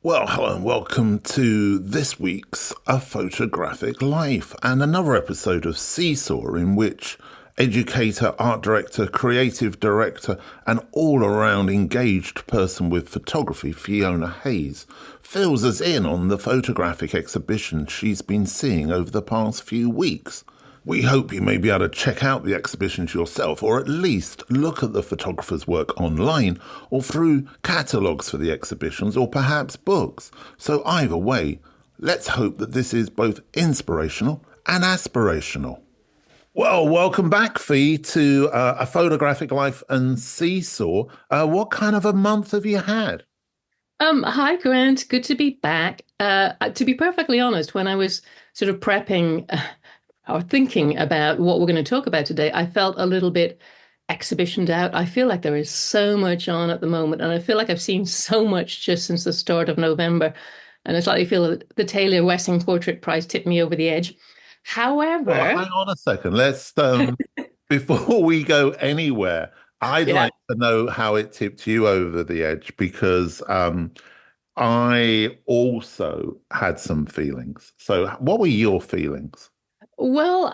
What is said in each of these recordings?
Well, hello and welcome to this week's A Photographic Life and another episode of Seesaw in which educator, art director, creative director and all-around engaged person with photography, Fiona Hayes, fills us in on the photographic exhibition she's been seeing over the past few weeks. We hope you may be able to check out the exhibitions yourself, or at least look at the photographer's work online or through catalogues for the exhibitions, or perhaps books. So either way, let's hope that this is both inspirational and aspirational. Well, welcome back, Fee, to A Photographic Life and Seesaw. What kind of a month have you had? Hi Grant, good to be back. To be perfectly honest, when I was sort of prepping or thinking about what we're going to talk about today, I felt a little bit exhibitioned out. I feel like there is so much on at the moment, and I feel like I've seen so much just since the start of November, and I slightly feel that the Taylor Wessing Portrait Prize tipped me over the edge. Well, However, hang on a second. Let's before we go anywhere, I'd yeah, like to know how it tipped you over the edge because I also had some feelings. So, what were your feelings? well,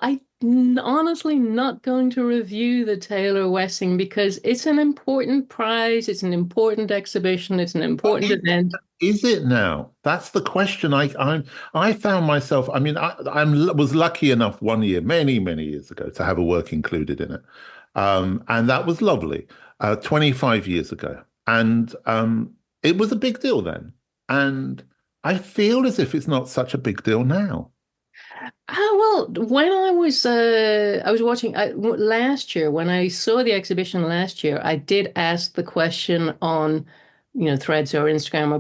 honestly not going to review the Taylor Wessing because it's an important prize, it's an important exhibition, it's an Well, important event. is it now? That's the question. I found myself. I mean, was lucky enough one year, many years ago, to have a work included in it, and that was lovely. 25 years ago, and it was a big deal then, and I feel as if it's not such a big deal now. Oh, well, when I was watching last year, when I saw the exhibition last year, I did ask the question on, Threads or Instagram or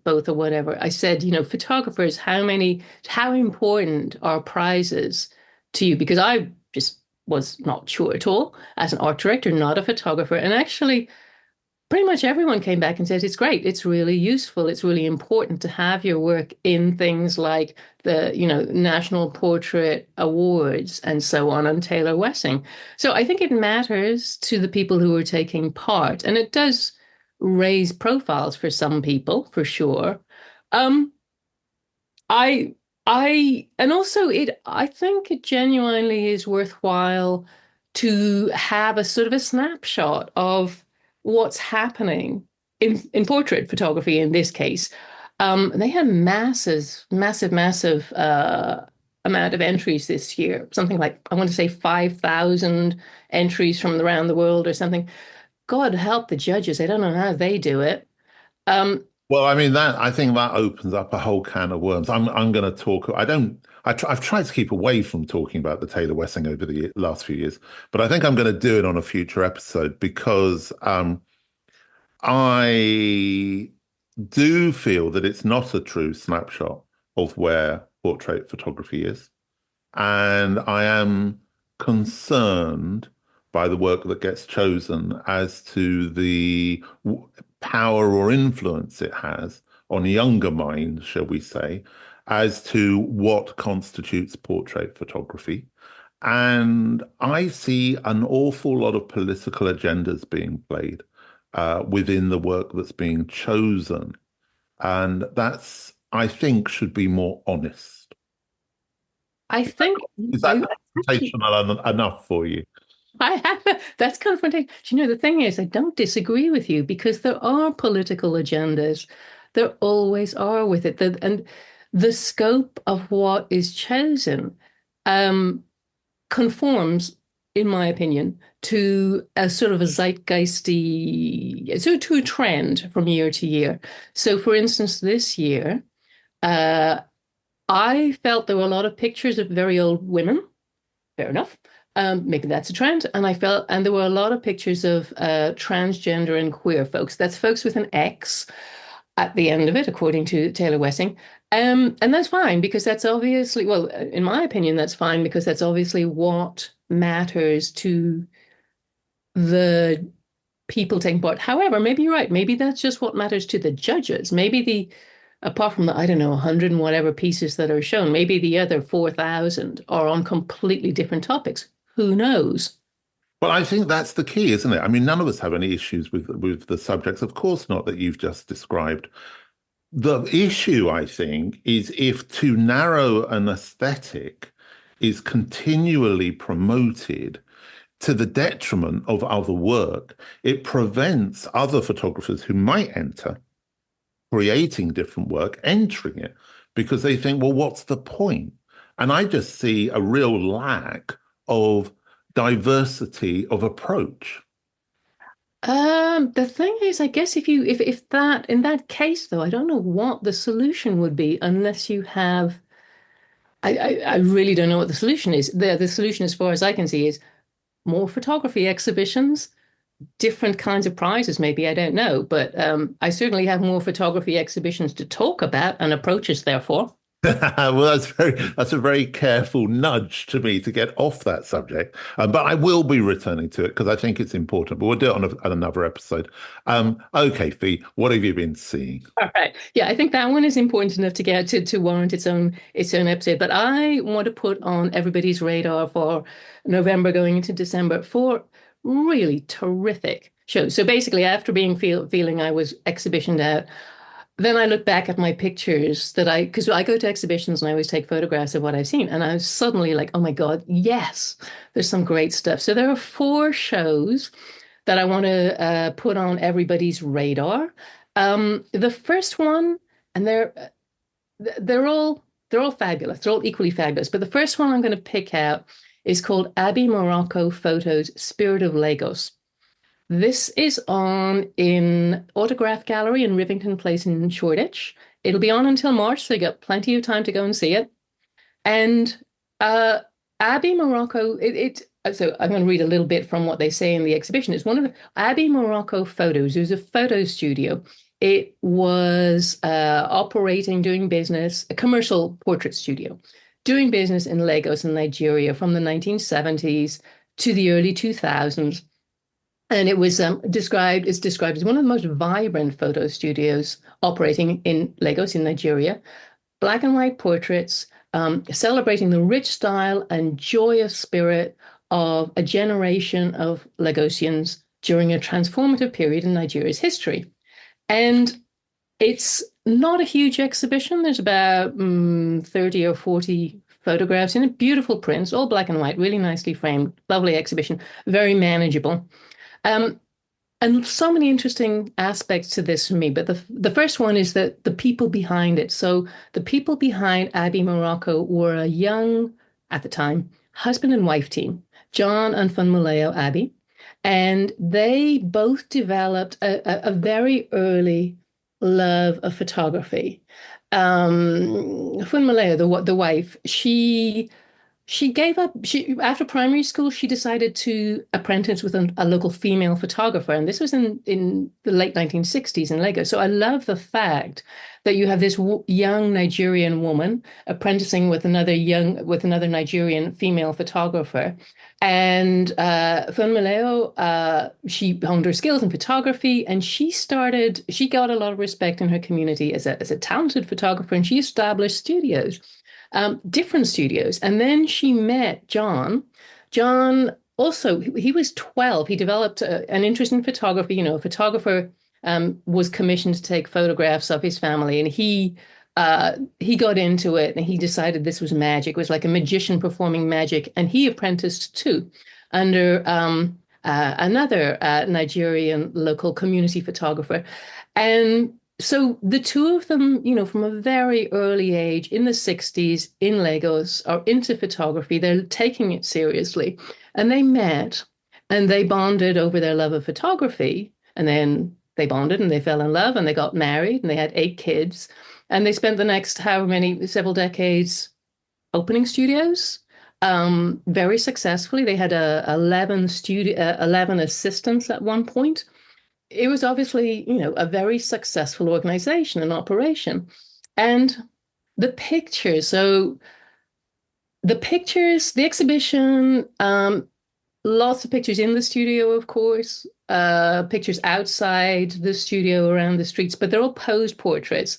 both or whatever. I said, photographers, how important are prizes to you? Because I just was not sure at all as an art director, not a photographer. And actually, pretty much everyone came back and said it's great, it's really useful, it's really important to have your work in things like the National Portrait Awards and so on, and Taylor Wessing. So I think it matters to the people who are taking part, and it does raise profiles for some people for sure. um I and also I think it genuinely is worthwhile to have a sort of a snapshot of what's happening in portrait photography in this case. They had massive amount of entries this year, something like, I want to say 5,000 entries from around the world or something. God help the judges. I don't know how they do it. Um, Well, I mean that I think that opens up a whole can of worms. I'm going to talk. I don't. I've tried to keep away from talking about the Taylor Wessing over the last few years, but I think I'm going to do it on a future episode because I do feel that it's not a true snapshot of where portrait photography is, and I am concerned by the work that gets chosen as to the power or influence it has on younger minds, shall we say, as to what constitutes portrait photography. And I see an awful lot of political agendas being played within the work that's being chosen. And that's, I think, should be more honest. I think Is I that confrontational enough for you? I have that's confrontation. The thing is, I don't disagree with you because there are political agendas. There always are with it. And the scope of what is chosen um, conforms, in my opinion, to a sort of a zeitgeisty, so to a trend from year to year. So, for instance, this year, uh, I felt there were a lot of pictures of very old women. Fair enough. Maybe that's a trend. And there were a lot of pictures of transgender and queer folks. That's folks with an X at the end of it, according to Taylor Wessing. And that's fine because that's obviously, well, in my opinion, that's fine because that's obviously what matters to the people taking part. However, maybe you're right. Maybe that's just what matters to the judges. Apart from the, I don't know, 100 and whatever pieces that are shown, maybe the other 4,000 are on completely different topics. Who knows? Well, I think that's the key, isn't it? I mean, none of us have any issues with the subjects, of course not, that you've just described. The issue, I think, is if too narrow an aesthetic is continually promoted to the detriment of other work, it prevents other photographers who might enter creating different work entering it because they think, well, what's the point? And I just see a real lack of diversity of approach. The thing is, I guess if that in that case though, I don't know what the solution would be unless you have I really don't know what the solution is. The solution, as far as I can see, is more photography exhibitions, different kinds of prizes, maybe, I don't know. But I certainly have more photography exhibitions to talk about and approaches, therefore. Well, that's a very careful nudge to me to get off that subject. But I will be returning to it because I think it's important. But we'll do it on another episode. Okay, Fee, what have you been seeing? All right. Yeah, I think that one is important enough to get to warrant its own episode. But I want to put on everybody's radar for November going into December for really terrific shows. So basically, after feeling I was exhibitioned out, then I look back at my pictures because I go to exhibitions and I always take photographs of what I've seen. And I was suddenly like, oh my God, yes, there's some great stuff. So there are four shows that I want to put on everybody's radar. The first one, and they're all fabulous. They're all equally fabulous. But the first one I'm going to pick out is called Abbey Morocco Photos Spirit of Lagos. This is on in Autograph Gallery in Rivington Place in Shoreditch. It'll be on until March, so you got plenty of time to go and see it. And Abbey Morocco, so I'm going to read a little bit from what they say in the exhibition. It's one of the Abbey Morocco Photos. It was a photo studio. It was doing business, a commercial portrait studio, doing business in Lagos in Nigeria from the 1970s to the early 2000s. And it was described as one of the most vibrant photo studios operating in Lagos in Nigeria. Black and white portraits, celebrating the rich style and joyous spirit of a generation of Lagosians during a transformative period in Nigeria's history. And it's not a huge exhibition. There's about 30 or 40 photographs in it, beautiful prints, all black and white, really nicely framed, lovely exhibition, very manageable. And so many interesting aspects to this for me. But the first one is that the people behind it. So the people behind Abbey Morocco were a young, at the time, husband and wife team, John and Funmilayo Abbey. And they both developed a very early love of photography. Funmilayo, the wife, she gave up. After primary school, she decided to apprentice with a local female photographer, and this was in the late 1960s in Lagos. So I love the fact that you have this young Nigerian woman apprenticing with another Nigerian female photographer, and Funmilayo, she honed her skills in photography, and she got a lot of respect in her community as a talented photographer, and she established studios. Different studios. And then she met John. John also, he was 12. He developed an interest in photography. A photographer was commissioned to take photographs of his family, and he got into it, and he decided this was magic. It was like a magician performing magic, and he apprenticed too under another Nigerian local community photographer. And so the two of them, from a very early age in the 60s in Lagos are into photography. They're taking it seriously. And they met and they bonded over their love of photography. And then they bonded and they fell in love and they got married and they had 8 kids. And they spent the next several decades opening studios very successfully. They had 11 assistants at one point. It was obviously, a very successful organization and operation. And the pictures, the exhibition, lots of pictures in the studio, of course, pictures outside the studio around the streets, but they're all posed portraits.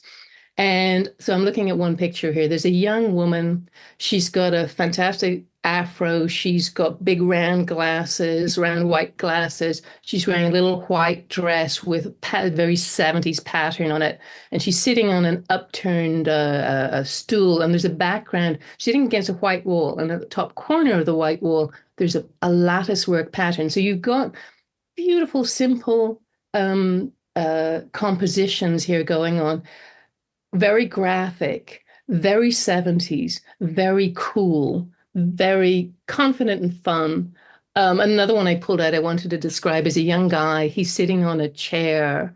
And so I'm looking at one picture here. There's a young woman. She's got a fantastic afro. She's got big round glasses, round white glasses. She's wearing a little white dress with very 70s pattern on it. And she's sitting on an upturned stool. And there's a background sitting against a white wall. And at the top corner of the white wall, there's a lattice work pattern. So you've got beautiful, simple compositions here going on. Very graphic, very 70s, very cool, very confident and fun. Another one I pulled out I wanted to describe is a young guy. He's sitting on a chair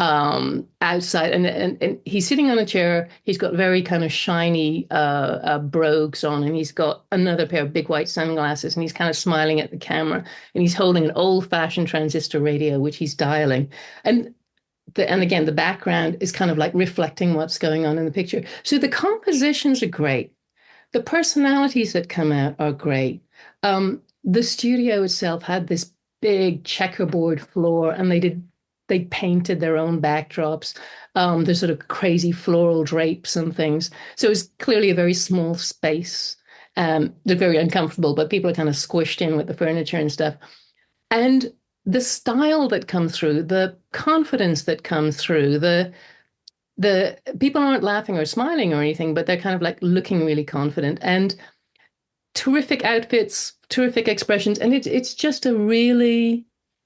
outside, and he's sitting on a chair. He's got very kind of shiny brogues on, and he's got another pair of big white sunglasses, and he's kind of smiling at the camera, and he's holding an old-fashioned transistor radio, which he's dialing. And again, the background is kind of like reflecting what's going on in the picture. So the compositions are great. The personalities that come out are great. The studio itself had this big checkerboard floor, and they painted their own backdrops. There's sort of crazy floral drapes and things. So it's clearly a very small space. They're very uncomfortable, but people are kind of squished in with the furniture and stuff. And the style that comes through, the confidence that comes through, the people aren't laughing or smiling or anything, but they're kind of like looking really confident, and terrific outfits, terrific expressions, and it's just a really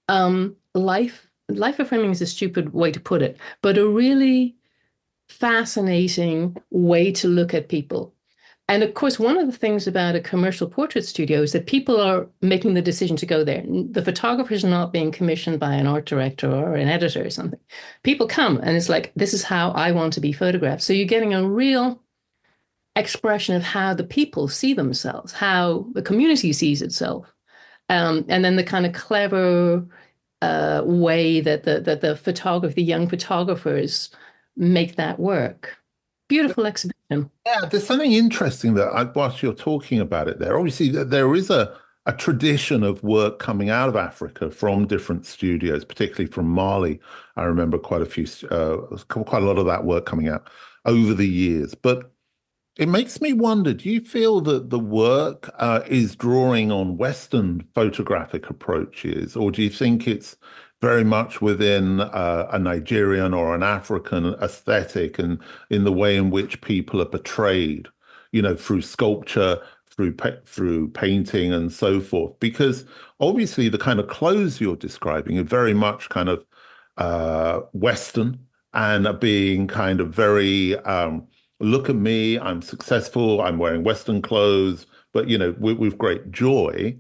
life affirming is a stupid way to put it, but a really fascinating way to look at people. And of course, one of the things about a commercial portrait studio is that people are making the decision to go there. The photographer's not being commissioned by an art director or an editor or something. People come and it's like, this is how I want to be photographed. So you're getting a real expression of how the people see themselves, how the community sees itself. And then the kind of clever way that the young photographers make that work. Beautiful exhibition. Yeah, there's something interesting that whilst you're talking about it there, obviously there is a tradition of work coming out of Africa from different studios, particularly from Mali. I remember quite a lot of that work coming out over the years. But it makes me wonder, do you feel that the work is drawing on Western photographic approaches, or do you think it's very much within a Nigerian or an African aesthetic and in the way in which people are portrayed, through sculpture, through painting and so forth? Because obviously the kind of clothes you're describing are very much kind of Western and are being kind of very, look at me, I'm successful, I'm wearing Western clothes, but, with great joy.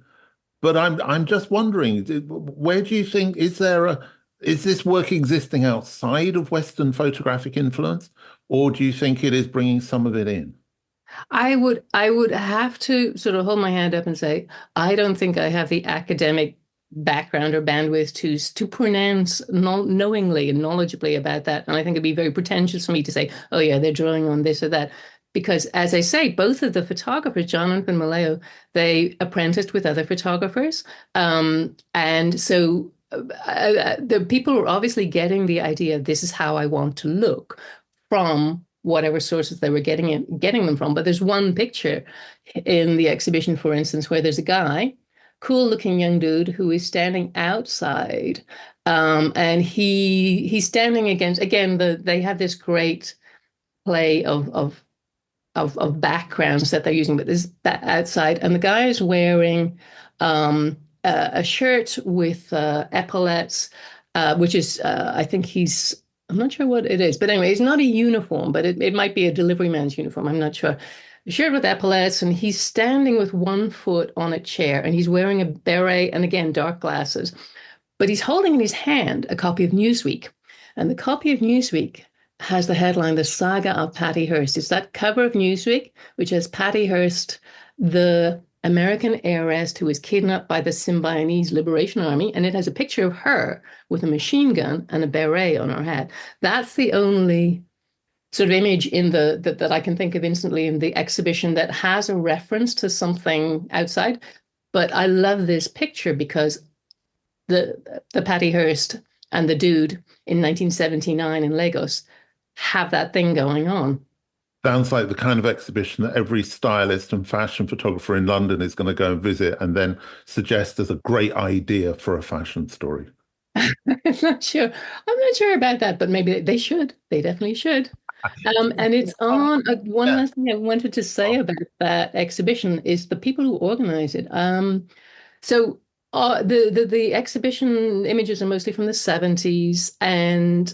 But I'm just wondering, where do you think, is this work existing outside of Western photographic influence, or do you think it is bringing some of it in? I would have to sort of hold my hand up and say, I don't think I have the academic background or bandwidth to pronounce knowingly and knowledgeably about that. And I think it'd be very pretentious for me to say, oh yeah, they're drawing on this or that. Because as I say, both of the photographers, Jonathan and Maleo, they apprenticed with other photographers. And so the people were obviously getting the idea, this is how I want to look, from whatever sources they were getting them from. But there's one picture in the exhibition, for instance, where there's a guy, cool looking young dude, who is standing outside. And he's standing against, again, they have this great play of backgrounds that they're using, but there's that outside, and the guy is wearing a shirt with epaulettes, which is I think I'm not sure what it is, but anyway, it's not a uniform, but it might be a delivery man's uniform. I'm not sure. A shirt with epaulettes, and he's standing with one foot on a chair, and he's wearing a beret and again dark glasses, but he's holding in his hand a copy of Newsweek, and the copy of Newsweek has the headline, The Saga of Patty Hearst. It's that cover of Newsweek, which has Patty Hearst, the American heiress who was kidnapped by the Symbionese Liberation Army, and it has a picture of her with a machine gun and a beret on her head. That's the only sort of image in that I can think of instantly in the exhibition that has a reference to something outside. But I love this picture because the Patty Hearst and the dude in 1979 in Lagos have that thing going on. Sounds like the kind of exhibition that every stylist and fashion photographer in London is going to go and visit and then suggest as a great idea for a fashion story. I'm not sure. I'm not sure about that, but maybe they should. They definitely should. And it's on. One Yeah. last thing I wanted to say about that exhibition is the people who organize it. So the exhibition images are mostly from the 70s, and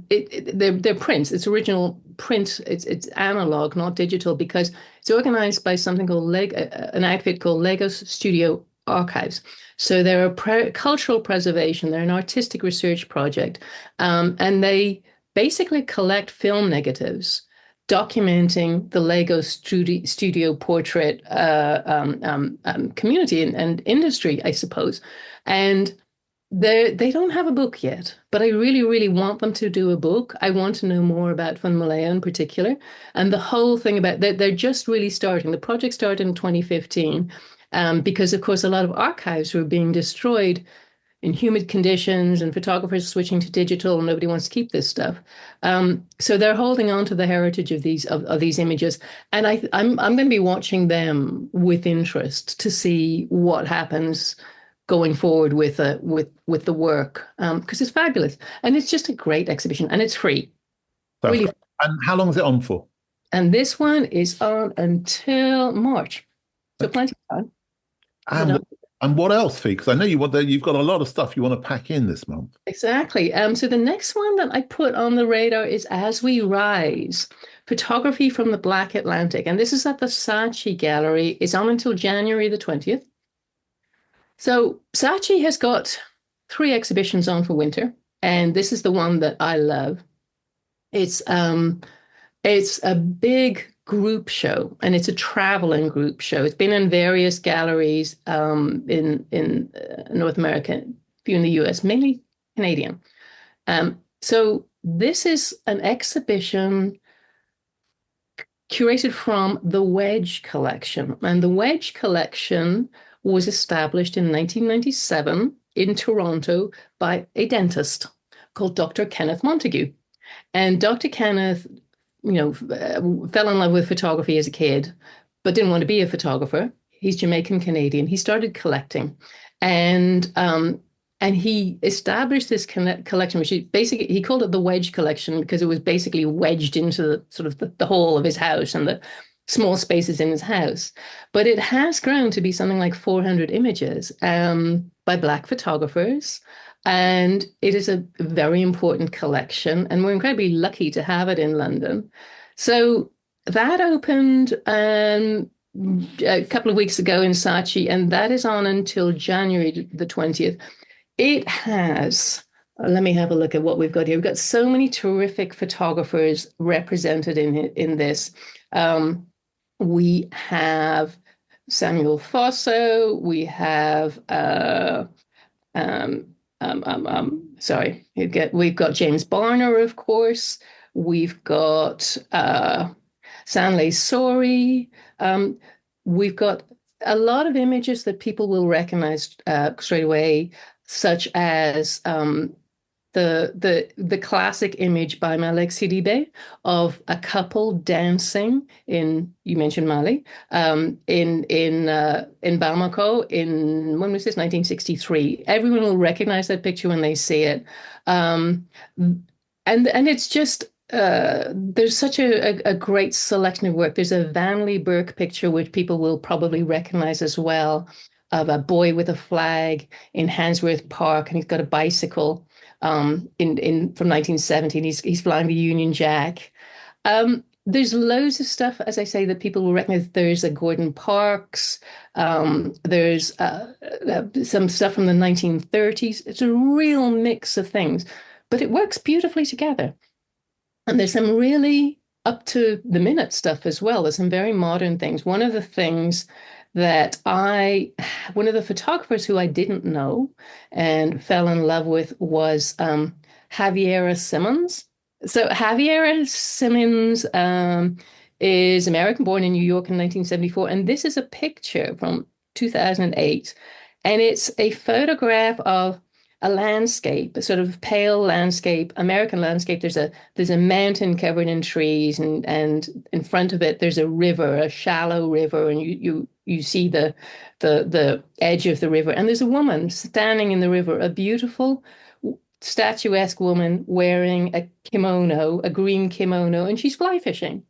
they're prints. It's original print. It's analog, not digital, because it's organized by something called an outfit called Legos Studio Archives. So they're a cultural preservation. They're an artistic research project, and they basically collect film negatives documenting the Lego studio portrait community and industry, I suppose. And they don't have a book yet, but I really, really want them to do a book. I want to know more about Fun Malaya in particular. And the whole thing about they're just really starting. The project started in 2015 because, of course, a lot of archives were being destroyed in humid conditions and photographers switching to digital and nobody wants to keep this stuff. So they're holding on to the heritage of these images. And I'm going to be watching them with interest to see what happens going forward with the work because it's fabulous. And it's just a great exhibition and it's free. Sounds Really. great. And how long is it on for? And this one is on until March. So Okay. plenty of time. And what else, Fee? Because I know you've got a lot of stuff you want to pack in this month. Exactly. So the next one that I put on the radar is As We Rise, Photography from the Black Atlantic. And this is at the Saatchi Gallery. It's on until January the 20th. So Saatchi has got 3 exhibitions on for winter, and this is the one that I love. It's a big group show, and it's a traveling group show. It's been in various galleries in North America, a few in the US, mainly Canadian. So this is an exhibition curated from the Wedge Collection, and the Wedge Collection was established in 1997 in Toronto by a dentist called Dr. Kenneth Montague. And Dr. Kenneth, fell in love with photography as a kid, but didn't want to be a photographer. He's Jamaican Canadian. He started collecting, and he established this collection, which he called it the Wedge Collection because it was basically wedged into the sort of the whole of his house and the small spaces in his house. But it has grown to be something like 400 images by Black photographers. And it is a very important collection, and we're incredibly lucky to have it in London. So that opened a couple of weeks ago in Saatchi, and that is on until January the 20th. It has, let me have a look at what we've got here. We've got so many terrific photographers represented in this. We have Samuel Fosso, we have sorry, we've got James Barner, of course. We've got Sanley Sori. We've got a lot of images that people will recognize straight away, such as the classic image by Malek Sidibé of a couple dancing you mentioned Mali, in Bamako when was this, 1963. Everyone will recognize that picture when they see it. And it's just there's such a great selection of work. There's a Vanley Burke picture, which people will probably recognize as well, of a boy with a flag in Handsworth Park, and he's got a bicycle from 1970. He's flying the Union Jack. There's loads of stuff, as I say, that people will recognize. There's a Gordon Parks. There's some stuff from the 1930s. It's a real mix of things, but it works beautifully together. And there's some really up to the minute stuff as well. There's some very modern things. One of the photographers who I didn't know and fell in love with was Javiera Simmons. So Javiera Simmons is American, born in New York in 1974. And this is a picture from 2008. And it's a photograph of a landscape, a sort of pale landscape, American landscape. There's a mountain covered in trees, and in front of it there's a river, a shallow river, and you see the edge of the river, and there's a woman standing in the river, a beautiful statuesque woman wearing a kimono, a green kimono, and she's fly fishing.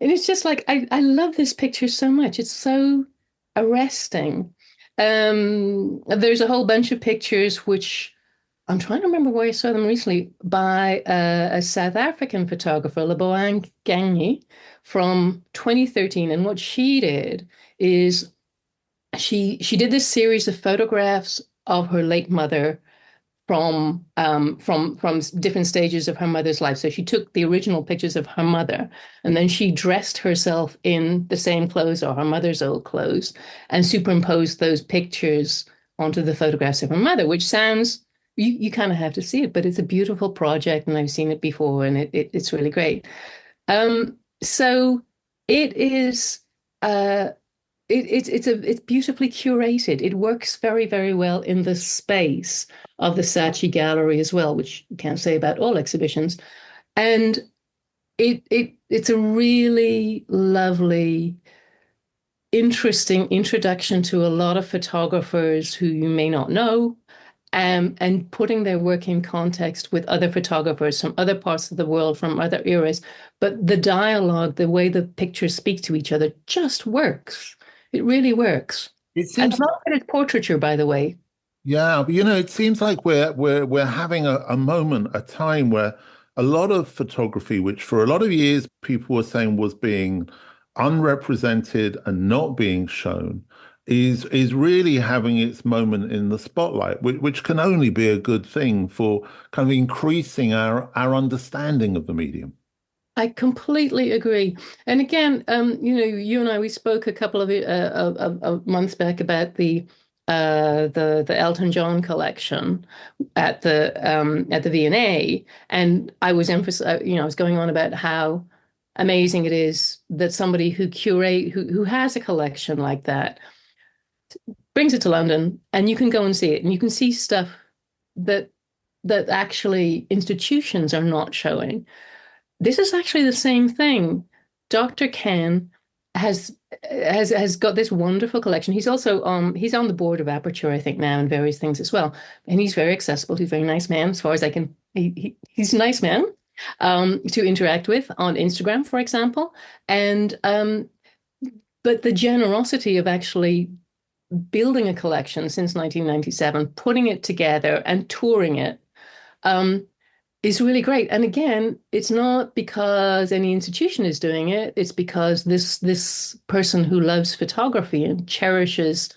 And it's just like I love this picture so much. It's so arresting. There's a whole bunch of pictures which I'm trying to remember where I saw them recently by a South African photographer, Leboang Gagné, from 2013. And what she did is she did this series of photographs of her late mother from different stages of her mother's life. So she took the original pictures of her mother, and then she dressed herself in the same clothes or her mother's old clothes, and superimposed those pictures onto the photographs of her mother, which sounds you kind of have to see it, but it's a beautiful project, and I've seen it before, and it's really great. So it is. It's beautifully curated. It works very, very well in the space of the Saatchi Gallery as well, which you can't say about all exhibitions. And it's a really lovely, interesting introduction to a lot of photographers who you may not know, and putting their work in context with other photographers from other parts of the world, from other eras. But the dialogue, the way the pictures speak to each other just works. It really works. It And seems a lot of it is portraiture, by the way. Yeah, but it seems like we're having a moment, a time where a lot of photography, which for a lot of years people were saying was being unrepresented and not being shown, is really having its moment in the spotlight, which can only be a good thing for kind of increasing our understanding of the medium. I completely agree. And again, you and I, we spoke a couple of months back about the Elton John collection at the V&A, and I was I was going on about how amazing it is that somebody who has a collection like that brings it to London, and you can go and see it, and you can see stuff that actually institutions are not showing. This is actually the same thing. Dr. Ken has got this wonderful collection. He's on the board of Aperture, I think, now, and various things as well. And he's very accessible. He's a very nice man, as far as I can. He's a nice man to interact with on Instagram, for example. And but the generosity of actually building a collection since 1997, putting it together and touring it. Is really great. And again, it's not because any institution is doing it. It's because this person who loves photography and cherishes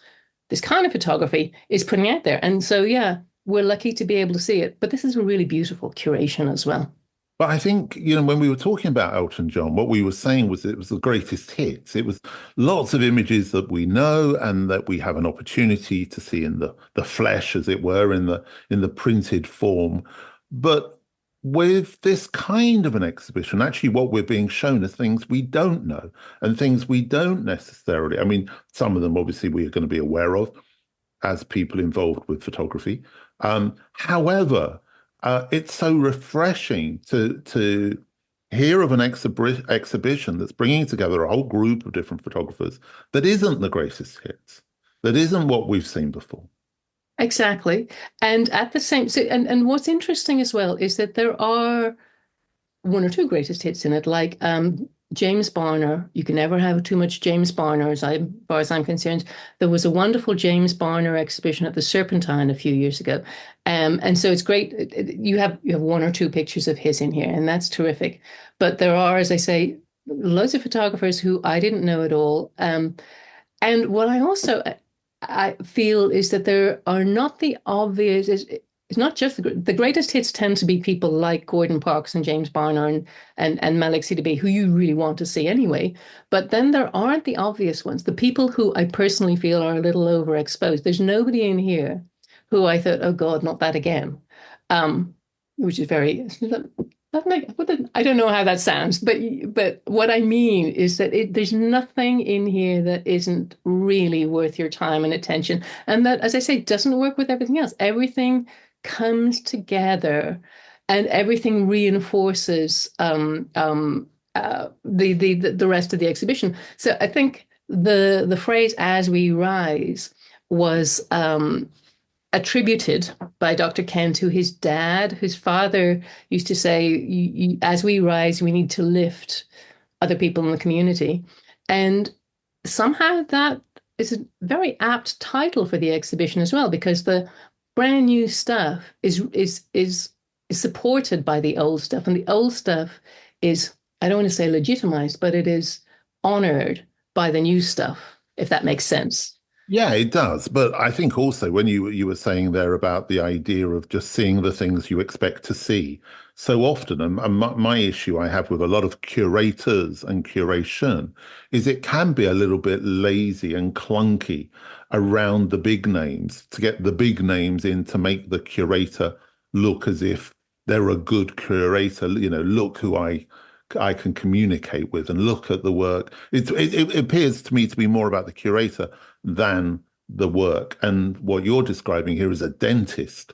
this kind of photography is putting it out there. And so, yeah, we're lucky to be able to see it. But this is a really beautiful curation as well. But I think, when we were talking about Elton John, what we were saying was it was the greatest hits. It was lots of images that we know and that we have an opportunity to see in the flesh, as it were, in the printed form. But with this kind of an exhibition, actually what we're being shown are things we don't know and things we don't necessarily. I mean, some of them obviously we are going to be aware of as people involved with photography. However, it's so refreshing to hear of an exhibition that's bringing together a whole group of different photographers that isn't the greatest hits, that isn't what we've seen before. Exactly. And at the same, so, and what's interesting as well is that there are one or two greatest hits in it, like James Barner. You can never have too much James Barner, as far as I'm concerned. There was a wonderful James Barner exhibition at the Serpentine a few years ago, and so it's great. You have one or two pictures of his in here, and that's terrific. But there are, as I say, loads of photographers who I didn't know at all. And what I feel is that there are not the obvious. It's not just the greatest hits tend to be people like Gordon Parks and James Barner and Malik CDB, who you really want to see anyway. But then there aren't the obvious ones, the people who I personally feel are a little overexposed. There's nobody in here who I thought, oh God, not that again, which is very. I don't know how that sounds, but what I mean is that there's nothing in here that isn't really worth your time and attention, and that, as I say, doesn't work with everything else. Everything comes together and everything reinforces the rest of the exhibition. So I think the phrase "as we rise" was attributed by Dr. Ken to his dad, whose father used to say, "As we rise, we need to lift other people in the community," and somehow that is a very apt title for the exhibition as well, because the brand new stuff is supported by the old stuff, and the old stuff is, I don't want to say legitimized, but it is honored by the new stuff, if that makes sense. Yeah, it does. But I think also when you were saying there about the idea of just seeing the things you expect to see, so often, and my issue I have with a lot of curators and curation is it can be a little bit lazy and clunky around the big names to get the big names in to make the curator look as if they're a good curator. Look who I can communicate with and look at the work. It appears to me to be more about the curator than the work. And what you're describing here is a dentist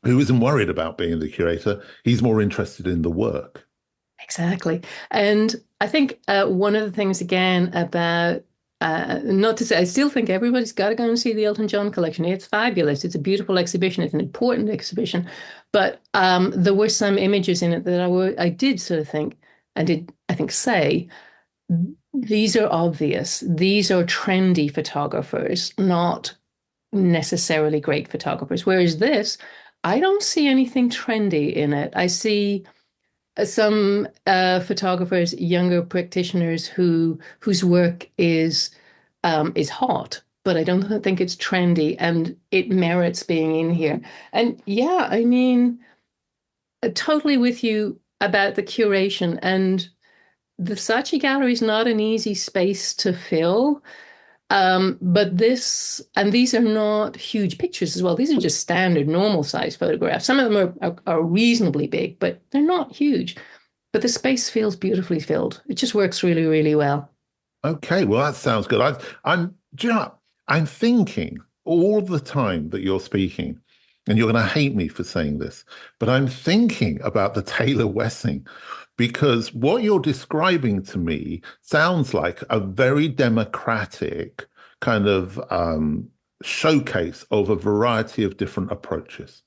who isn't worried about being the curator. He's more interested in the work. Exactly. And I think one of the things, again, about not to say, I still think everybody's got to go and see the Elton John collection. It's fabulous. It's a beautiful exhibition. It's an important exhibition. But there were some images in it that I did sort of think, and did, I think, say, these are obvious. These are trendy photographers, not necessarily great photographers. Whereas this, I don't see anything trendy in it. I see some photographers, younger practitioners whose work is hot, but I don't think it's trendy, and it merits being in here. And yeah, I mean, totally with you about the curation, and the Saatchi Gallery is not an easy space to fill. But these are not huge pictures as well. These are just standard, normal size photographs. Some of them are reasonably big, but they're not huge. But the space feels beautifully filled. It just works really, really well. Okay, well, that sounds good. Do you know, I'm thinking all the time that you're speaking, and you're going to hate me for saying this, but I'm thinking about the Taylor Wessing because what you're describing to me sounds like a very democratic kind of showcase of a variety of different approaches.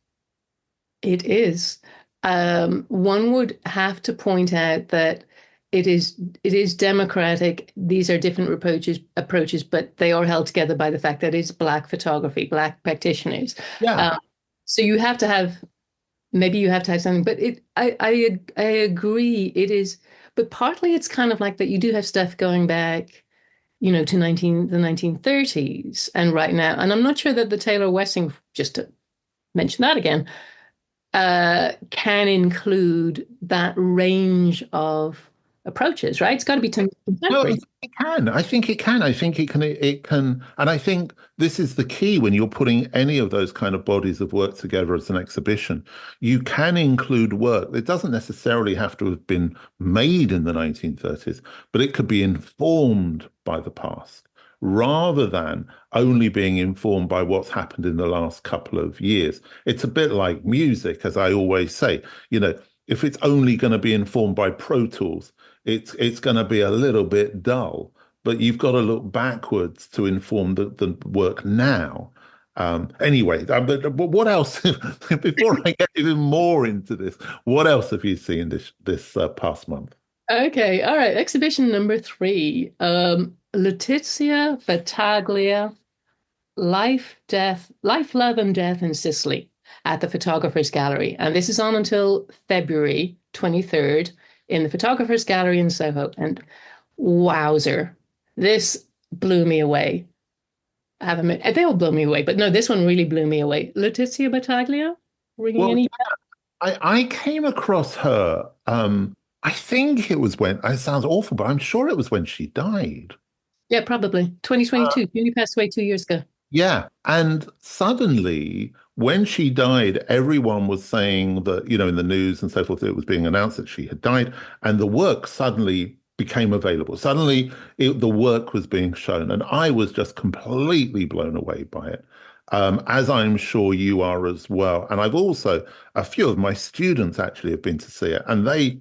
It is. One would have to point out that it is democratic. These are different approaches, but they are held together by the fact that it's Black photography, Black practitioners. Yeah. Um, so maybe you have to have something, but I agree. It is, but partly it's kind of like that. You do have stuff going back, to the 1930s and right now. And I'm not sure that the Taylor Wessing, just to mention that again, can include that range of approaches, right? It's got to be No, contemporary. it can. I think it can. I think it can. It can. And I think this is the key when you're putting any of those kind of bodies of work together as an exhibition. You can include work. It doesn't necessarily have to have been made in the 1930s, but it could be informed by the past rather than only being informed by what's happened in the last couple of years. It's a bit like music, as I always say. If it's only going to be informed by Pro Tools, it's going to be a little bit dull, but you've got to look backwards to inform the work now. Anyway, but what else? Before I get even more into this, what else have you seen this past month? Okay, all right. Exhibition number three. Letizia Battaglia, Life, Love, and Death in Sicily at the Photographers Gallery. And this is on until February 23rd in the Photographers Gallery in Soho. And wowzer, this blew me away. I haven't met, they all blew me away, but no, this one really blew me away. Letizia Battaglia, ringing Well, any? I came across her. I think it was when it sounds awful, but I'm sure it was when she died. Yeah, probably. 2022. She only passed away 2 years ago. Yeah. And suddenly, when she died, everyone was saying that, in the news and so forth, it was being announced that she had died, and the work suddenly became available. Suddenly, the work was being shown, and I was just completely blown away by it. as I'm sure you are as well. And I've also, a few of my students actually have been to see it, and they,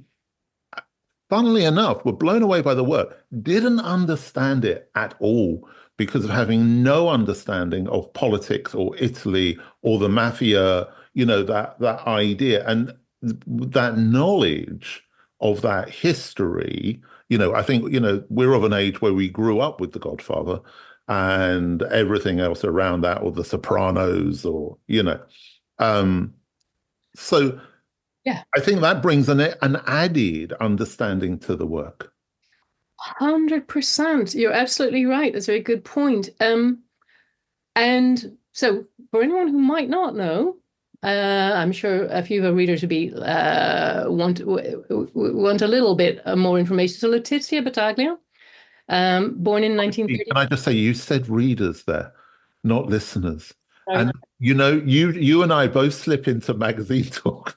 funnily enough, were blown away by the work, didn't understand it at all because of having no understanding of politics or Italy or the mafia, that idea. And that knowledge of that history, I think, we're of an age where we grew up with The Godfather and everything else around that, or The Sopranos, or. Um, so Yeah, I think that brings an added understanding to the work. 100%. You're absolutely right. That's a very good point. And so, for anyone who might not know, I'm sure a few of our readers would be want a little bit more information. So, Letizia Battaglia, born in Can 1930. I just say, you said readers there, not listeners. Sorry. And you and I both slip into magazine talk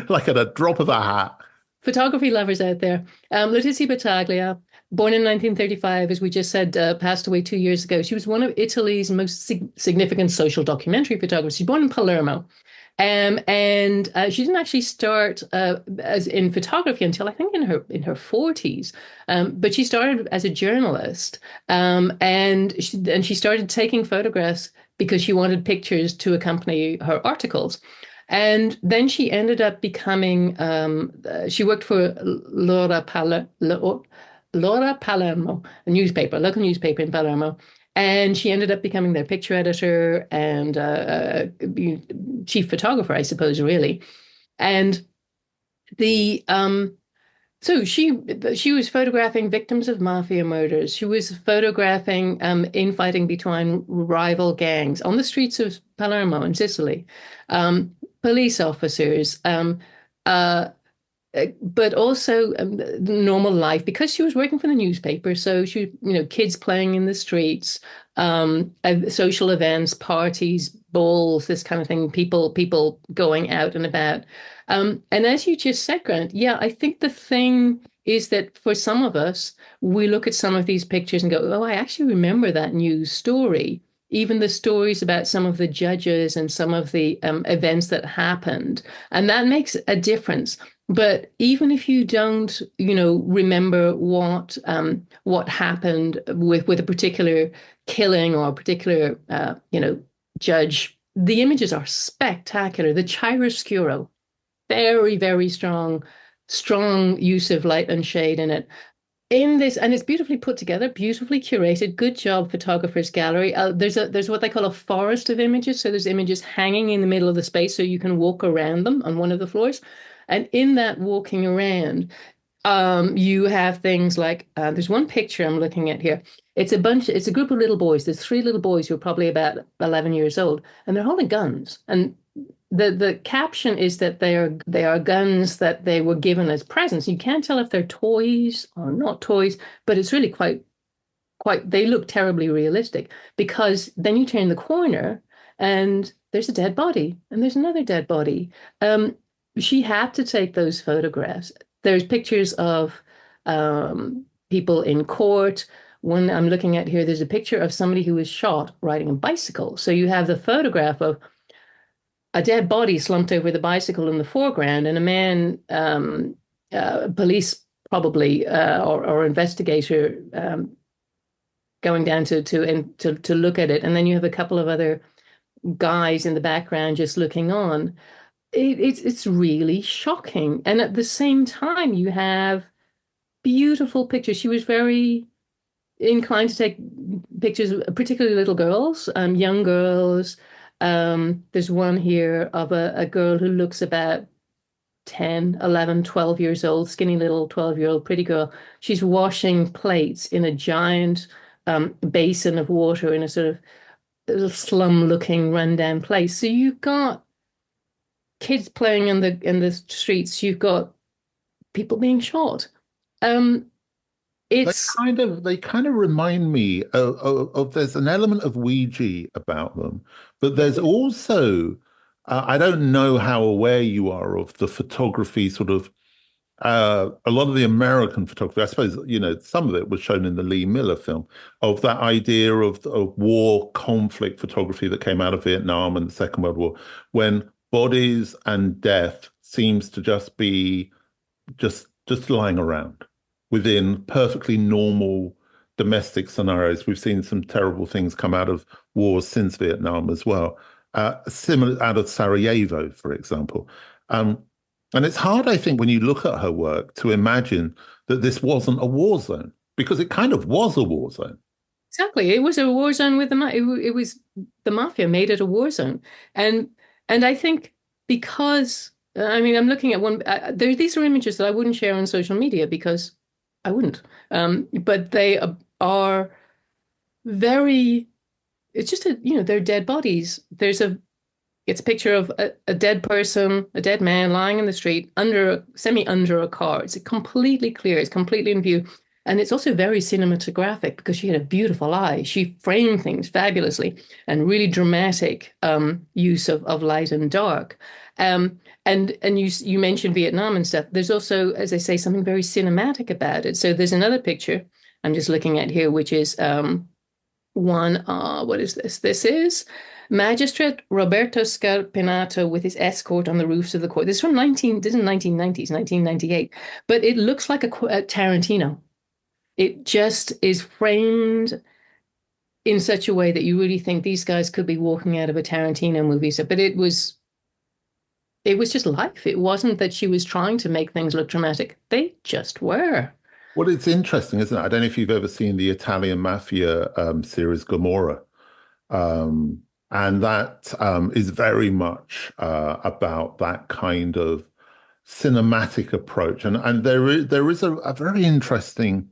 like at a drop of a hat. Photography lovers out there. Letizia Battaglia, born in 1935, as we just said, passed away 2 years ago. She was one of Italy's most significant social documentary photographers. She's born in Palermo. And she didn't actually start as in photography until I think in her 40s. But she started as a journalist, and she started taking photographs because she wanted pictures to accompany her articles. And then she ended up becoming, she worked for Laura Palermo, a local newspaper in Palermo. And she ended up becoming their picture editor and chief photographer, I suppose, really. And the so she was photographing victims of mafia murders. She was photographing infighting between rival gangs on the streets of Palermo in Sicily, police officers, but also normal life because she was working for the newspaper. So kids playing in the streets, social events, parties, balls, this kind of thing. People going out and about. And as you just said, Grant, yeah, I think the thing is that for some of us, we look at some of these pictures and go, "Oh, I actually remember that news story." Even the stories about some of the judges and some of the events that happened, and that makes a difference. But even if you don't, remember what happened with a particular killing or a particular, judge, the images are spectacular. The chiaroscuro, very, very strong use of light and shade in it. In this, and it's beautifully put together, beautifully curated. Good job, photographers gallery. There's what they call a forest of images. So there's images hanging in the middle of the space, so you can walk around them on one of the floors. And in that walking around, you have things like there's one picture I'm looking at here. It's a group of little boys. There's three little boys who are probably about 11 years old, and they're holding guns. And the caption is that they are guns that they were given as presents. You can't tell if they're toys or not toys, but it's really quite they look terribly realistic because then you turn the corner and there's a dead body and there's another dead body. She had to take those photographs. There's pictures of people in court. One I'm looking at here, there's a picture of somebody who was shot riding a bicycle. So you have the photograph of a dead body slumped over the bicycle in the foreground, and a man, police probably or investigator, going down to look at it, and then you have a couple of other guys in the background just looking on. It's really shocking, and at the same time, you have beautiful pictures. She was very inclined to take pictures, particularly little girls, young girls. There's one here of a girl who looks about 10, 11, 12 years old, skinny little 12-year-old pretty girl. She's washing plates in a giant basin of water in a sort of little slum-looking rundown place. So you've got kids playing in the streets. You've got people being shot. They It's kind of remind me of there's an element of Ouija about them, but there's also I don't know how aware you are of the photography sort of a lot of the American photography, I suppose, some of it was shown in the Lee Miller film, of that idea of war conflict photography that came out of Vietnam and the Second World War, when bodies and death seems to just be just lying around within perfectly normal domestic scenarios. We've seen some terrible things come out of wars since Vietnam as well. Similar out of Sarajevo, for example. And it's hard, I think, when you look at her work to imagine that this wasn't a war zone, because it kind of was a war zone. Exactly. It was a war zone with it was the mafia made it a war zone. And I think because I mean, I'm looking at one these are images that I wouldn't share on social media because I wouldn't. But they are very it's just they're dead bodies. It's a picture of a dead person, a dead man lying in the street semi under a car. It's completely clear. It's completely in view. And it's also very cinematographic because she had a beautiful eye. She framed things fabulously and really dramatic use of light and dark. And you mentioned Vietnam and stuff. There's also, as I say, something very cinematic about it. So there's another picture I'm just looking at here, which is what is this? This is Magistrate Roberto Scarpinato with his escort on the roofs of the court. This is 1990s, 1998, but it looks like a Tarantino. It just is framed in such a way that you really think these guys could be walking out of a Tarantino movie. So, but it was just life. It wasn't that she was trying to make things look dramatic. They just were. Well, it's interesting, isn't it? I don't know if you've ever seen the Italian mafia series Gomorrah. And that is very much about that kind of cinematic approach. And there is a very interesting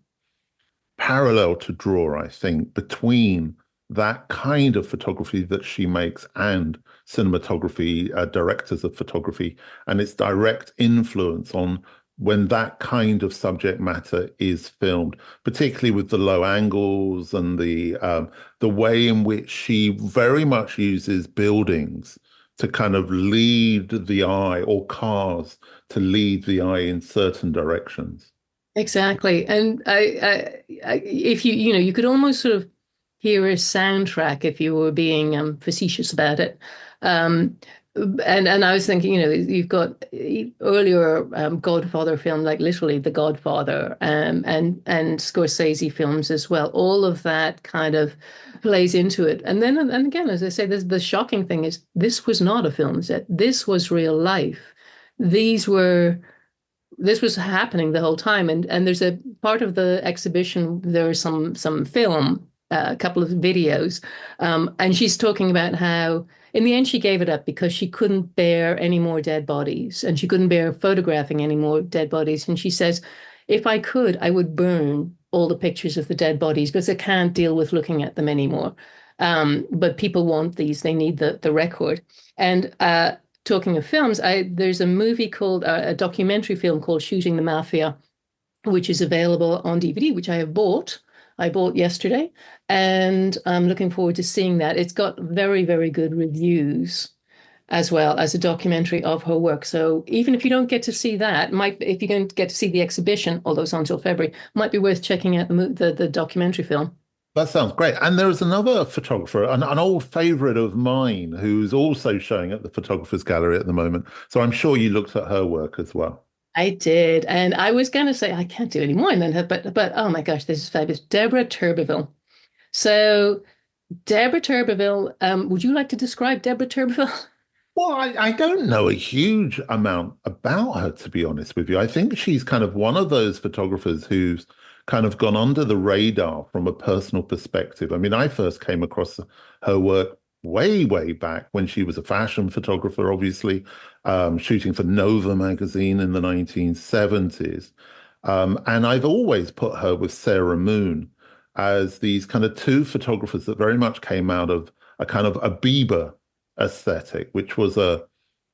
parallel to draw, I think, between that kind of photography that she makes and cinematography, directors of photography, and its direct influence on when that kind of subject matter is filmed, particularly with the low angles and the way in which she very much uses buildings to kind of lead the eye, or cars to lead the eye in certain directions. Exactly. And if you could almost sort of hear a soundtrack if you were being facetious about it. And I was thinking, you've got earlier Godfather film, like literally The Godfather, and Scorsese films as well. All of that kind of plays into it. And then, and again, as I say, the shocking thing is this was not a film set. This was real life. These were this was happening the whole time. And there's a part of the exhibition, there's some film, a couple of videos, and she's talking about how in the end she gave it up because she couldn't bear any more dead bodies and she couldn't bear photographing any more dead bodies. And she says, if I could, I would burn all the pictures of the dead bodies because I can't deal with looking at them anymore. But people want these; they need the record. And talking of films, there's a movie called a documentary film called Shooting the Mafia, which is available on DVD, which I have bought. I bought yesterday, and I'm looking forward to seeing that. It's got very, very good reviews as well as a documentary of her work. So even if you don't get to see that, if you don't get to see the exhibition, although it's until February, might be worth checking out the documentary film. That sounds great. And there is another photographer, an old favorite of mine, who's also showing at the Photographers Gallery at the moment. So I'm sure you looked at her work as well. I did, and I was going to say I can't do any more than her, but oh my gosh, this is fabulous. Deborah Turbeville. So Deborah Turbeville, would you like to describe Deborah Turbeville? Well, I don't know a huge amount about her, to be honest with you. I think she's kind of one of those photographers who's kind of gone under the radar from a personal perspective. I mean, I first came across her work way, way back when she was a fashion photographer, obviously, shooting for Nova magazine in the 1970s. And I've always put her with Sarah Moon as these kind of two photographers that very much came out of a kind of a Bieber aesthetic, which was a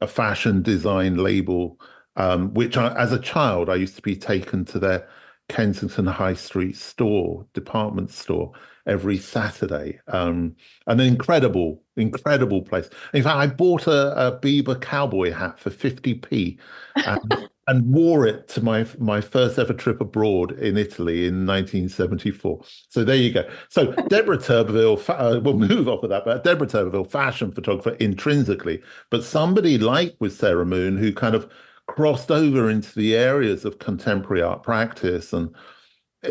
fashion design label, which as a child, I used to be taken to their Kensington High Street store, department store, every Saturday. An incredible, incredible place. In fact, I bought a Bieber cowboy hat for 50p and wore it to my first ever trip abroad in Italy in 1974. So there you go. So Deborah Turbeville, we'll move off of that, but Deborah Turbeville, fashion photographer intrinsically, but somebody like with Sarah Moon who kind of crossed over into the areas of contemporary art practice and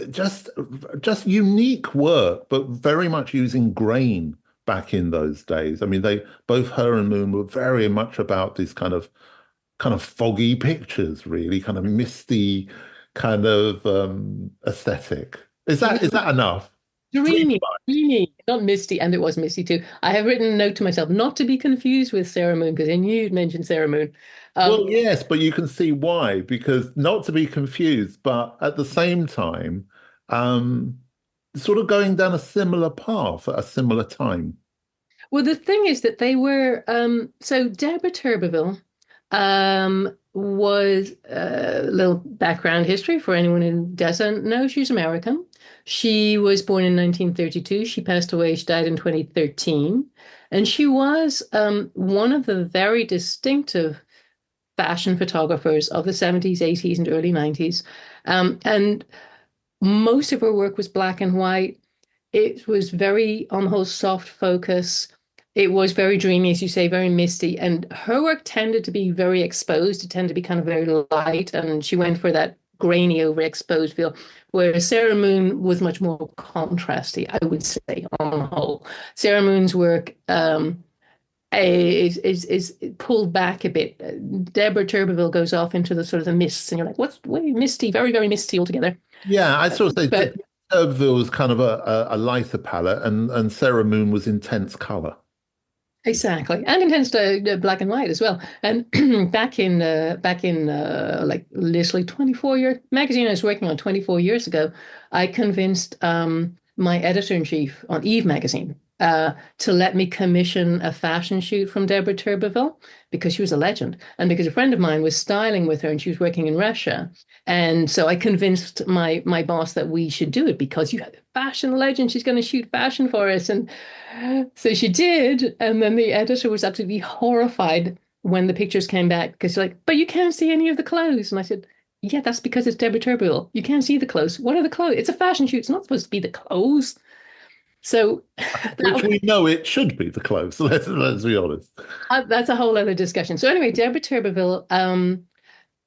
just just unique work, but very much using grain back in those days. I mean, they both her and Moon were very much about these kind of foggy pictures, really, kind of misty kind of aesthetic. Is that enough? Three. Dreamy, dreamy, not misty, and it was misty too. I have written a note to myself not to be confused with Sarah Moon because I knew you'd mentioned Sarah Moon. Well, yes, but you can see why, because not to be confused, but at the same time, um, sort of going down a similar path at a similar time. Well, the thing is that they were so Deborah Turbeville was a little background history for anyone who doesn't know. She's American. She was born in 1932. She passed away. She died in 2013. And she was one of the very distinctive fashion photographers of the 70s, 80s, and early 90s. And most of her work was black and white. It was very, on the whole, soft focus. It was very dreamy, as you say, very misty. And her work tended to be very exposed. It tended to be kind of very light. And she went for that grainy, overexposed feel, whereas Sarah Moon was much more contrasty, I would say, on the whole. Sarah Moon's work is pulled back a bit. Deborah Turbeville goes off into the sort of the mists, and you're like, what's way misty, very, very misty altogether. Yeah, I sort of say But Turbeville was kind of a lighter palette, and Sarah Moon was intense color. exactly, and intense black and white as well. And back in like literally 24 year magazine I was working on 24 years ago, I convinced my editor in chief on Eve magazine to let me commission a fashion shoot from Deborah Turbeville because she was a legend, and because a friend of mine was styling with her and she was working in Russia. And so I convinced my boss that we should do it because you have a fashion legend. She's going to shoot fashion for us. And so she did. And then the editor was absolutely horrified when the pictures came back because she's like, but you can't see any of the clothes. And I said, yeah, that's because it's Deborah Turbeville. You can't see the clothes. What are the clothes? It's a fashion shoot. It's not supposed to be the clothes. So Which we know it should be the clothes. Let's be honest. that's a whole other discussion. So anyway, Deborah Turbeville,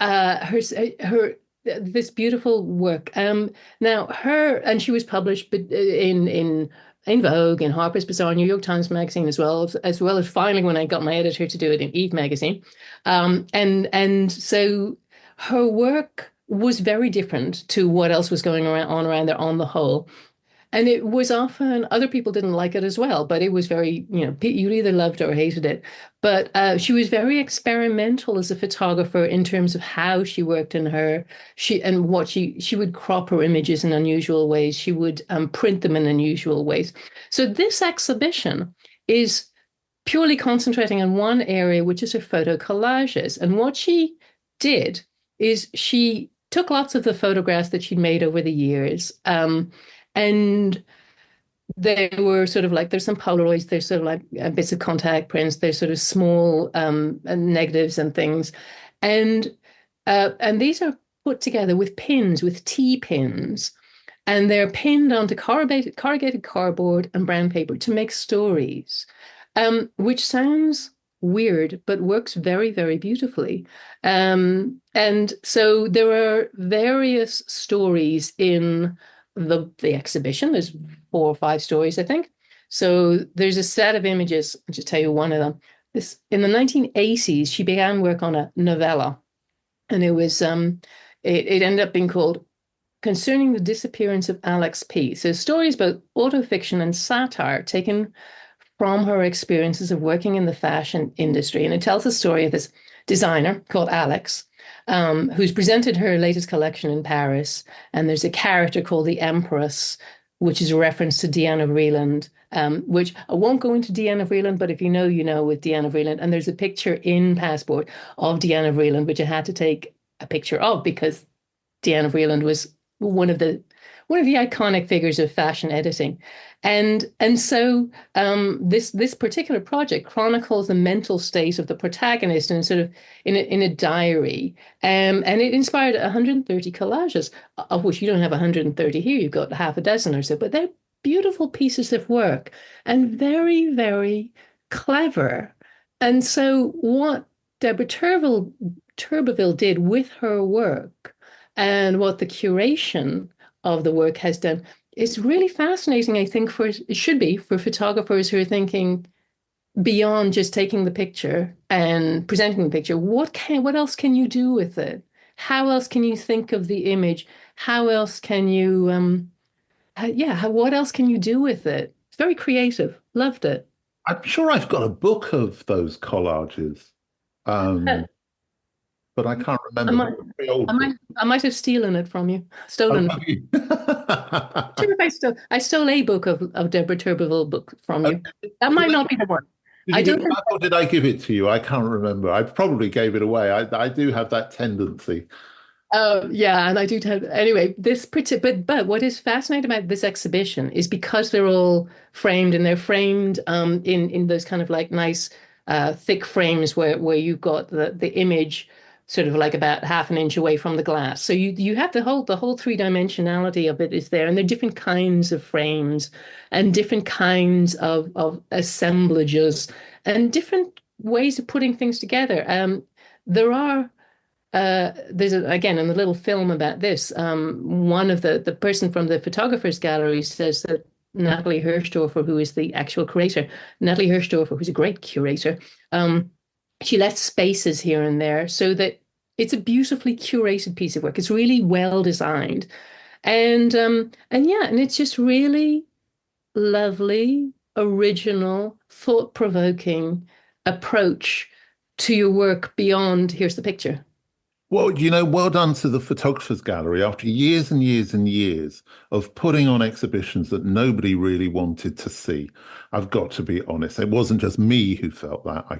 her this beautiful work. Now her and she was published in Vogue, in Harper's Bazaar, New York Times Magazine, as well as finally when I got my editor to do it in Eve Magazine. And so her work was very different to what else was going around there on the whole. And it was often, other people didn't like it as well, but it was very, you either loved or hated it. But she was very experimental as a photographer in terms of how she worked in what she would crop her images in unusual ways. She would print them in unusual ways. So this exhibition is purely concentrating on one area, which is her photo collages. And what she did is she took lots of the photographs that she'd made over the years, and they were sort of like, there's some Polaroids, there's sort of like bits of contact prints, there's sort of small negatives and things. And these are put together with pins, with T-pins, and they're pinned onto corrugated cardboard and brown paper to make stories, which sounds weird, but works very, very beautifully. And so there are various stories in the exhibition. There's 4 or 5 stories, I think. So there's a set of images. I'll just tell you one of them. This in the 1980s, she began work on a novella, and it was it ended up being called Concerning the Disappearance of Alex P. So stories about autofiction and satire taken from her experiences of working in the fashion industry, and it tells the story of this designer called Alex, who's presented her latest collection in Paris. And there's a character called the Empress, which is a reference to Diana Vreeland, which I won't go into Diana Vreeland, but if you know with Diana Vreeland. And there's a picture in Passport of Diana Vreeland, which I had to take a picture of because Diana Vreeland was one of the iconic figures of fashion editing. And so this particular project chronicles the mental state of the protagonist and sort of in a diary. And it inspired 130 collages, of which you don't have 130 here. You've got half a dozen or so, but they're beautiful pieces of work and very, very clever. And so what Deborah Turbeville did with her work and what the curation of the work has done, it's really fascinating, I think, it should be for photographers who are thinking beyond just taking the picture and presenting the picture. What else can you do with it? How else can you think of the image? How else can you what else can you do with it? It's very creative. Loved it. I'm sure I've got a book of those collages, Uh, but I can't I remember. might, They're very old I books. might, I might have stolen it from you. Oh, Stolen it. have you? Sure, if I stole a book of Deborah Turbeville book from you. Okay. That Did might I, not be the one. did I you give don't it think. back or did I give it to you? I can't remember. I probably gave it away. I do have that tendency. Yeah, and I do tell. Anyway, but what is fascinating about this exhibition is because they're all framed and they're framed in those kind of like nice thick frames where you've got the image sort of like about half an inch away from the glass. So you have the whole three-dimensionality of it is there, and there are different kinds of frames and different kinds of assemblages and different ways of putting things together. There are again in the little film about this, one of the person from the photographers gallery says that Natalie Hirschdorfer, who is the actual curator, Natalie Hirschdorfer, who's a great curator, she left spaces here and there so that it's a beautifully curated piece of work. It's really well designed, and it's just really lovely, original, thought-provoking approach to your work beyond here's the picture. Well, well done to the Photographers Gallery after years and years and years of putting on exhibitions that nobody really wanted to see. I've got to be honest. It wasn't just me who felt that, I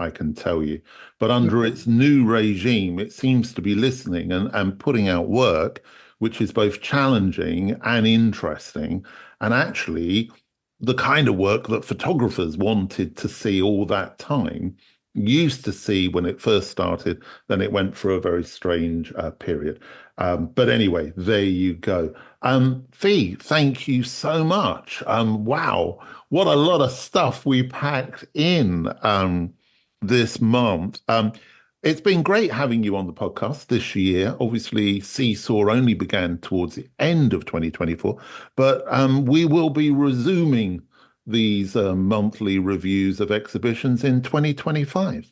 can tell you. But Yeah. under its new regime, it seems to be listening and putting out work which is both challenging and interesting, and actually the kind of work that photographers wanted to see all that time, used to see when it first started, then it went through a very strange period. But anyway, there you go. Fee, thank you so much. Wow, what a lot of stuff we packed in this month. It's been great having you on the podcast this year. Obviously, Seesaw only began towards the end of 2024, but we will be resuming these monthly reviews of exhibitions in 2025.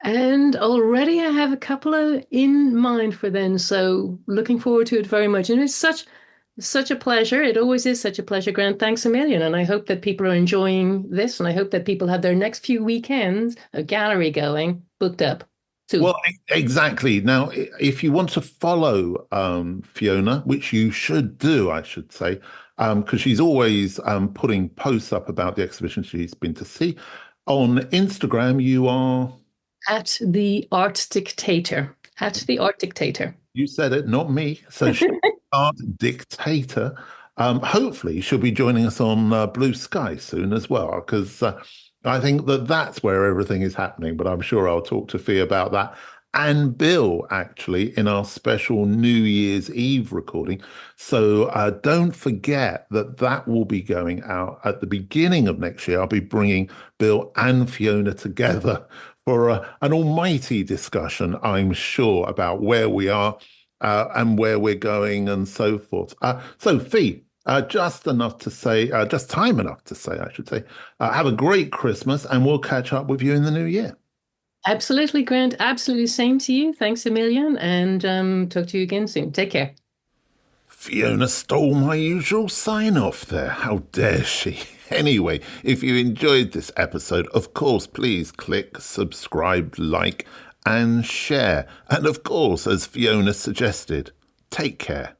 And already I have a couple of in mind for then, so looking forward to it very much. And it's such a pleasure. It always is such a pleasure, Grant. Thanks a million. And I hope that people are enjoying this, and I hope that people have their next few weekends of gallery going booked up too. Well, exactly. Now, if you want to follow Fiona, which you should do, I should say, because she's always putting posts up about the exhibition she's been to see. On Instagram, you are At the Art Dictator. At the Art Dictator. You said it, not me. So she's Art Dictator. Hopefully, she'll be joining us on Blue Sky soon as well, because I think that's where everything is happening. But I'm sure I'll talk to Fee about that. And Bill, actually, in our special New Year's Eve recording. So don't forget that will be going out at the beginning of next year. I'll be bringing Bill and Fiona together for an almighty discussion, I'm sure, about where we are and where we're going and so forth. So, Fee, just time enough to say, I should say, have a great Christmas and we'll catch up with you in the new year. Absolutely, Grant. Absolutely. Same to you. Thanks a million. And talk to you again soon. Take care. Fiona stole my usual sign-off there. How dare she? Anyway, if you enjoyed this episode, of course, please click subscribe, like, and share. And of course, as Fiona suggested, take care.